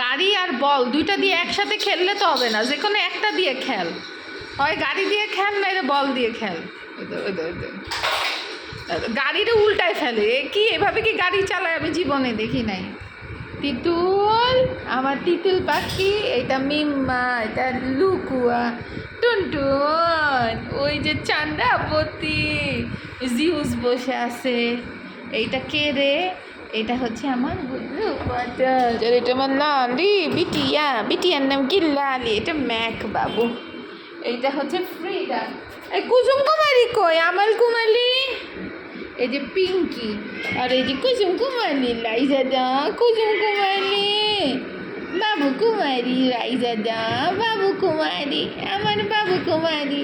গাড়ি আর বল দুইটা দিয়ে একসাথে খেললে তো হবে না, যে কোনো একটা দিয়ে খেল, হয় গাড়ি দিয়ে খেল নাইলে বল দিয়ে খেল। গাড়িটা উল্টায় ফেলে, কি এভাবে কি গাড়ি চালায় আমি জীবনে দেখি নাই। তিতুল, আমার তিতুল পাখি, এটা মিম্মা, এটা লুকুয়া, টুনটুন, ওই যে চান্দাপতি, জিউস বসে আছে। এইটা কে রে? এটা হচ্ছে আমার বুঝলু পাটাল, আর এটা আমার লালি বিটিয়া, বিটিয়ার নাম কি লালি, এটা ম্যাক বাবু। এইটা হচ্ছে ফ্রিডা। এই কুসুম কুমারী কই? আমাল কুমারী, এই যে পিঙ্কি, আর এই যে কুসুম কুমারী লাইজাদা, কুসুম কুমারী, বাবু কুমারী লাইজাদা, বাবু কুমারী, আমার বাবু কুমারী।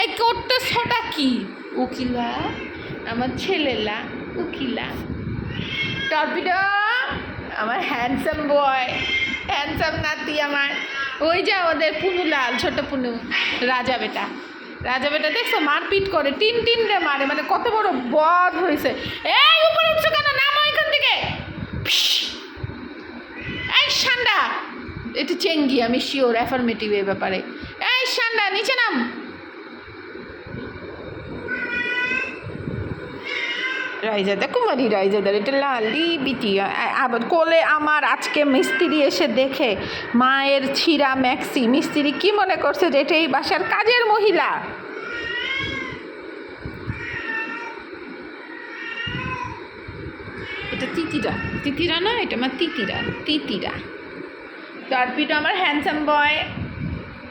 এই করতে ছোটা কি? উকিলা, আমার ছেলেলা উকিলা। টর্পিডো, আমার হ্যান্ডসাম বয়, হ্যান্ডসাম নাতি আমার। ওই যে আমাদের পুনুলাল, ছোট পুনু, রাজা বেটা। রাজা বেটা দেখছো মারপিট করে, টিন টিন রে মারে, মানে কত বড় বদ হয়েছে। এই উপরে উঠছো কেন? নামো এখান থেকে। এই সান্ডা, এটা চেঙ্গি, আমি শিওর অ্যাফার্মেটিভ এ ব্যাপারে। এই সান্ডা, নিচে নাম। রাইজাদা কুমারী, রাইজাদার এটা লালি বিটিয়া। আবার কোলে আমার আজকে মিস্ত্রি এসে দেখে মায়ের ছিঁড়া ম্যাক্সি, মিস্ত্রি কি মনে করছে যে এটা এই বাসার কাজের মহিলা। এটা তিতিরা, তিতিরা না, এটা আমার তিতিরা, তিতিরা। টর্পিডো আমার হ্যান্ডসাম বয়।